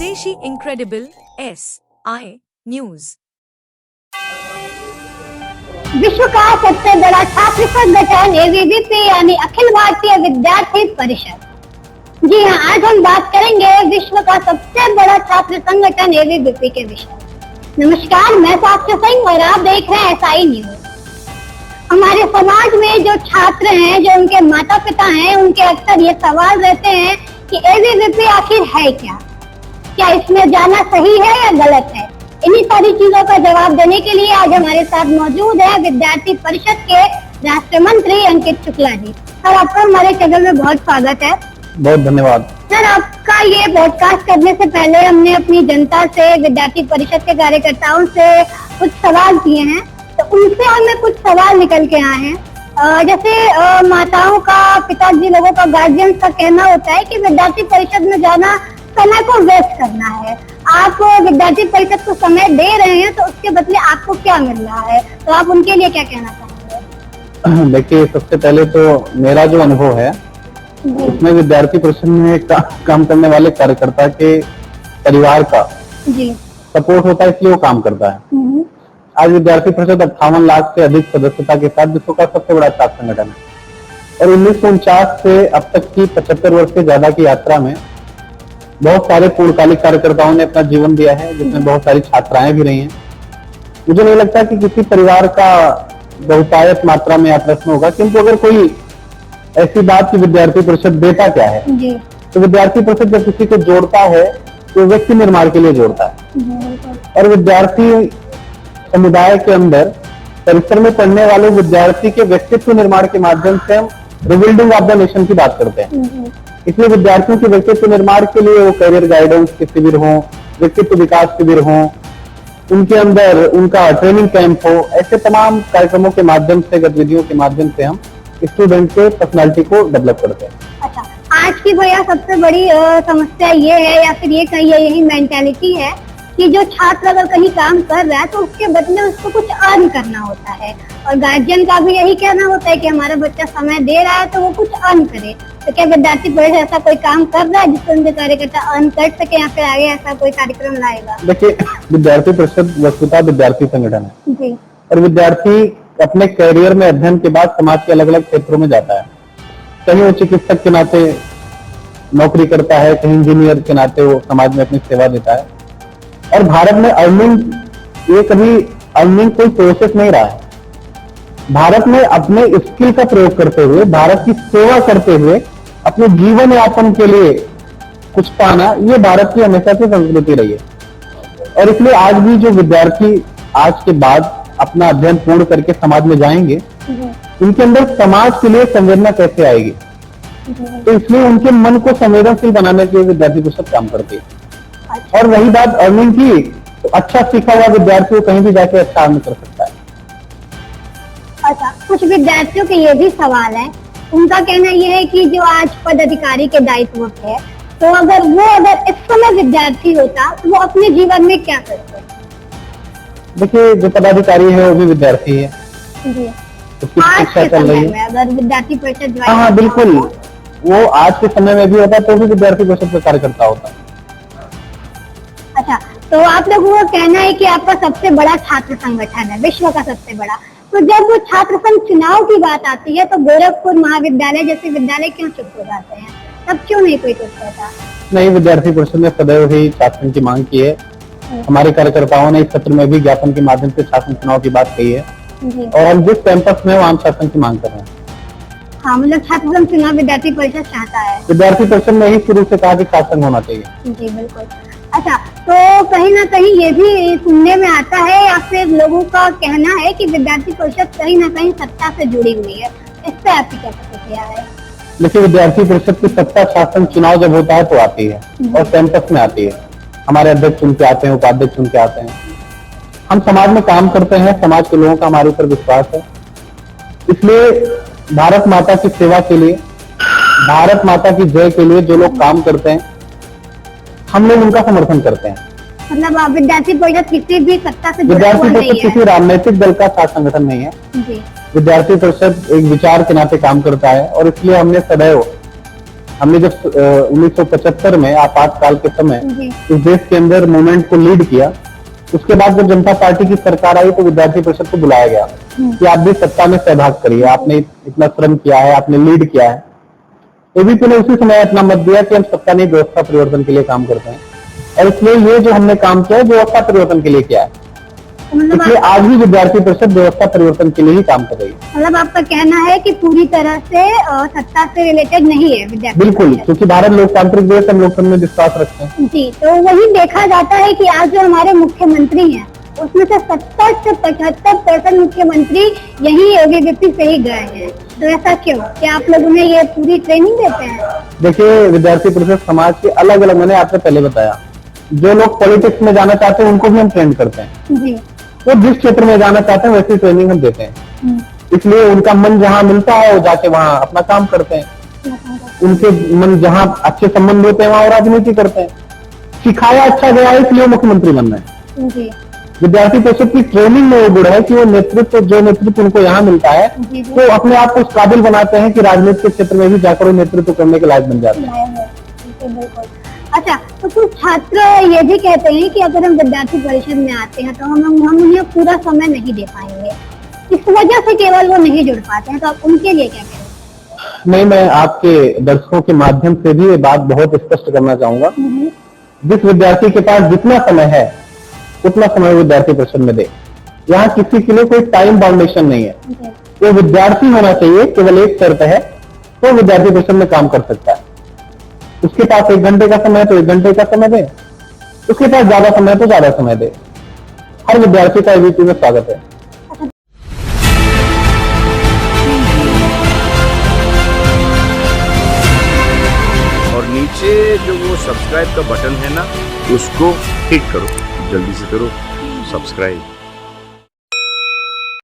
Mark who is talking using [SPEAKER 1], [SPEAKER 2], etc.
[SPEAKER 1] स्वदेशी incredible SI news.
[SPEAKER 2] विश्व का सबसे बड़ा छात्र संगठन ABVP यानी अखिल भारतीय विद्यार्थी परिषद। जी हाँ, आज हम बात करेंगे विश्व का सबसे बड़ा छात्र संगठन ABVP के विषय। नमस्कार, मैं साक्षी सिंह और आप देख रहे हैं SI न्यूज। हमारे समाज में जो छात्र हैं, जो उनके माता पिता हैं, उनके अक्सर ये सवाल रहते हैं कि ABVP आखिर है क्या इसमें जाना सही है या गलत है। इन्हीं सारी चीजों का जवाब देने के लिए आज हमारे साथ मौजूद है विद्यार्थी परिषद के राष्ट्रीय मंत्री अंकित शुक्ला जी। सर, आपका हमारे चैनल में बहुत स्वागत है।
[SPEAKER 3] बहुत धन्यवाद।
[SPEAKER 2] सर, आपका ये पॉडकास्ट करने से पहले हमने अपनी जनता से, विद्यार्थी परिषद के कार्यकर्ताओं से कुछ सवाल किए हैं, तो उनसे हमें कुछ सवाल निकल के आए हैं। जैसे माताओं का, पिताजी लोगों का, गार्जियंस का कहना होता है कि विद्यार्थी परिषद में जाना समय को वेस्ट करना है। आप विद्यार्थी परिषद को समय दे रहे हैं, तो उसके बदले आपको क्या मिल रहा है, तो आप उनके लिए क्या कहना चाहेंगे?
[SPEAKER 3] देखिए, सबसे पहले तो मेरा जो अनुभव है उसमें विद्यार्थी परिषद में काम करने वाले कार्यकर्ता के परिवार का सपोर्ट होता है, इसलिए वो काम करता है। आज विद्यार्थी परिषद 58 लाख से अधिक सदस्यता के साथ विश्व का सबसे बड़ा छात्र संगठन है और 1949 से अब तक की 75 वर्ष से ज्यादा की यात्रा में बहुत सारे पूर्णकालिक कार्यकर्ताओं ने अपना जीवन दिया है, जिसमें बहुत सारी छात्राएं भी रही हैं। मुझे नहीं लगता कि किसी परिवार का बहुतायत मात्रा में यह प्रश्न होगा, किंतु अगर कोई ऐसी बात की विद्यार्थी परिषद देता क्या है, तो विद्यार्थी परिषद जब किसी को जोड़ता है तो व्यक्ति निर्माण के लिए जोड़ता है। और विद्यार्थी समुदाय के अंदर परिसर में पढ़ने वाले विद्यार्थी के व्यक्तित्व निर्माण के माध्यम से हम रिबिल्डिंग ऑफ द नेशन की बात करते हैं। इसलिए विद्यार्थियों के व्यक्तित्व निर्माण के लिए वो करियर गाइडेंस के शिविर हो, व्यक्तित्व विकास शिविर हो, उनके अंदर उनका ट्रेनिंग कैंप हो, ऐसे तमाम कार्यक्रमों के माध्यम से, गतिविधियों के माध्यम से हम स्टूडेंट के पर्सनालिटी को डेवलप करते हैं।
[SPEAKER 2] अच्छा, आज की भैया सबसे बड़ी समस्या ये है, या फिर ये कहिए यही मेंटालिटी है कि जो छात्र अगर कहीं काम कर रहा है तो उसके बदले उसको कुछ अर्न करना होता है, और गार्जियन का भी यही कहना होता है कि हमारा बच्चा समय दे रहा है तो वो कुछ अर्न करे। तो क्या विद्यार्थी परिषद ऐसा कोई काम कर रहा है जिससे उनके कार्यकर्ता अर्न कर सके, या फिर आगे ऐसा कोई कार्यक्रम लाएगा?
[SPEAKER 3] देखिए, विद्यार्थी परिषद वस्तुतः विद्यार्थी संगठन है जी। और विद्यार्थी अपने करियर में अध्ययन के बाद समाज के अलग अलग क्षेत्रों में जाता है। कहीं वो चिकित्सक के नाते नौकरी करता है, कहीं इंजीनियर के नाते वो समाज में अपनी सेवा देता है। और भारत में अर्निंग, ये कभी अर्निंग कोई प्रोसेस नहीं रहा है। भारत में अपने स्किल का प्रयोग करते हुए, भारत की सेवा करते हुए अपने जीवन यापन के लिए कुछ पाना, ये भारत की हमेशा से संस्कृति रही है। और इसलिए आज भी जो विद्यार्थी आज के बाद अपना अध्ययन पूर्ण करके समाज में जाएंगे, उनके अंदर समाज के लिए संवेदना कैसे आएगी, तो इसलिए उनके मन को संवेदनशील बनाने के लिए विद्यार्थी परिषद काम करती है। और रही बात अर्निंग की, तो अच्छा सीखा हुआ विद्यार्थी को कहीं भी जाके अच्छा अर्न कर सकता है।
[SPEAKER 2] अच्छा, कुछ विद्यार्थियों के ये भी सवाल है, उनका कहना यह है कि जो आज पद अधिकारी के दायित्व पे है, तो अगर इस समय विद्यार्थी होता तो वो अपने जीवन में क्या करते?
[SPEAKER 3] देखिए, जो पदाधिकारी है वो भी विद्यार्थी है
[SPEAKER 2] जी।
[SPEAKER 3] उसकी शिक्षा चल रही है।
[SPEAKER 2] अगर विद्यार्थी परिषद,
[SPEAKER 3] हाँ बिल्कुल, वो आज के समय में भी होता तो भी विद्यार्थी परिषद का कार्यकर्ता होता।
[SPEAKER 2] अच्छा, तो आप लोगों का कहना है कि आपका सबसे बड़ा छात्र संगठन है, विश्व का सबसे बड़ा, तो जब वो छात्र संघ चुनाव की बात आती है तो गोरखपुर महाविद्यालय जैसे विद्यालय क्यों चुप हो जाते हैं? तब क्यों नहीं कोई कुछ कहता? नहीं,
[SPEAKER 3] विद्यार्थी परिषद ने सदैव ही छात्र संघ की मांग की है। हमारे कार्यकर्ताओं ने इस सत्र में भी ज्ञापन के माध्यम से छात्र चुनाव की बात कही है और हम जिस कैंपस में वहाँ छात्र संघ की मांग कर रहे हैं।
[SPEAKER 2] हाँ, मतलब छात्र संघ चुनाव विद्यार्थी परिषद चाहता है।
[SPEAKER 3] विद्यार्थी परिषद ने ही शुरू से कहा कि छात्र संघ होना चाहिए।
[SPEAKER 2] जी बिल्कुल। अच्छा, तो कहीं ना कहीं ये भी सुनने में आता है, या फिर लोगों का कहना है कि विद्यार्थी परिषद कहीं ना कहीं सत्ता से जुड़ी हुई है, इस पे आपकी क्या प्रतिक्रिया है?
[SPEAKER 3] देखिए, विद्यार्थी परिषद की सत्ता शासन चुनाव जब होता है तो आती है और कैंपस में आती है। हमारे अध्यक्ष चुन के आते हैं, उपाध्यक्ष चुन के आते हैं। हम समाज में काम करते हैं, समाज के लोगों का हमारे ऊपर विश्वास है, इसलिए भारत माता की सेवा के लिए, भारत माता की जय के लिए जो लोग काम करते हैं, हम लोग उनका समर्थन करते हैं।
[SPEAKER 2] मतलब विद्यार्थी परिषद किसी भी सत्ता से,
[SPEAKER 3] विद्यार्थी परिषद किसी राजनीतिक दल का छात्र संगठन नहीं है जी। विद्यार्थी परिषद एक विचार के नाते काम करता है और इसलिए हमने सदैव हमने जब 1975 में आपातकाल के समय
[SPEAKER 2] जी
[SPEAKER 3] इस देश के अंदर मूवमेंट को लीड किया, उसके बाद जब जनता पार्टी की सरकार आई तो विद्यार्थी परिषद को बुलाया गया कि आप भी सत्ता में सहभाग करिए, आपने इतना श्रम किया है, आपने लीड किया है। एबीपी ने उसी समय अपना मत दिया कि हम सत्ता नहीं व्यवस्था परिवर्तन के लिए काम करते हैं, और इसलिए ये जो हमने काम किया है व्यवस्था परिवर्तन के लिए किया है।
[SPEAKER 2] मतलब
[SPEAKER 3] इसलिए आज भी विद्यार्थी परिषद व्यवस्था परिवर्तन के लिए ही काम कर रही है।
[SPEAKER 2] मतलब आपका कहना है कि पूरी तरह से सत्ता से रिलेटेड नहीं है विद्यार्थी
[SPEAKER 3] बिल्कुल,
[SPEAKER 2] परिषद।
[SPEAKER 3] क्योंकि भारत लोकतांत्रिक देश, हम लोकतंत्र में विश्वास रखते हैं।
[SPEAKER 2] जी, तो वही देखा जाता है कि आज जो हमारे मुख्यमंत्री हैं उसमें से 70 से 75% मुख्यमंत्री यही एबीवीपी से ही गए हैं। तो ऐसा क्यों? क्या आप लोग उन्हें ये पूरी ट्रेनिंग देते हैं?
[SPEAKER 3] देखिए, विद्यार्थी परिषद समाज के अलग अलग, मैंने आपसे पहले बताया, जो लोग पॉलिटिक्स में जाना चाहते हैं उनको भी हम ट्रेन करते हैं।
[SPEAKER 2] जी
[SPEAKER 3] वो जिस क्षेत्र में जाना चाहते हैं वैसी ट्रेनिंग हम देते हैं। इसलिए उनका मन जहाँ मिलता है वो जाके वहाँ अपना काम करते हैं। उनके मन जहाँ अच्छे संबंध होते हैं वहाँ वो राजनीति करते हैं। सिखाया अच्छा गया है इसलिए मुख्यमंत्री बनना है।
[SPEAKER 2] जी
[SPEAKER 3] विद्यार्थी परिषद की ट्रेनिंग में वो गुण है कि वो जो नेतृत्व उनको यहाँ मिलता है
[SPEAKER 2] जी जी।
[SPEAKER 3] तो अपने आप को उस काबिल बनाते हैं कि राजनीति के क्षेत्र में भी जाकर वो नेतृत्व करने के लायक बन जाते हैं।
[SPEAKER 2] बिल्कुल। अच्छा, तो कुछ छात्र ये भी कहते हैं कि अगर हम विद्यार्थी परिषद में आते हैं तो हम उन्हें पूरा समय नहीं दे पाएंगे, इस वजह से केवल वो नहीं जुड़ पाते हैं। तो आप उनके लिए क्या कहेंगे?
[SPEAKER 3] नहीं, मैं आपके दर्शकों के माध्यम से भी ये बात बहुत स्पष्ट करना चाहूंगा। जिस विद्यार्थी के पास जितना समय है उतना समय विद्यार्थी परिषद में दे। यहाँ किसी के लिए कोई टाइम बाउंडेशन नहीं है। वो विद्यार्थी होना चाहिए, केवल एक शर्त है, तो विद्यार्थी परिषद में काम कर सकता है। उसके पास 1 घंटे का समय है तो 1 घंटे का समय दे, उसके पास ज्यादा समय है तो ज्यादा समय दे। हर विद्यार्थी का एबीपी में स्वागत है।
[SPEAKER 4] और नीचे जो वो सब्सक्राइब का बटन है ना, उसको हिट करो, जल्दी से करो सब्सक्राइब।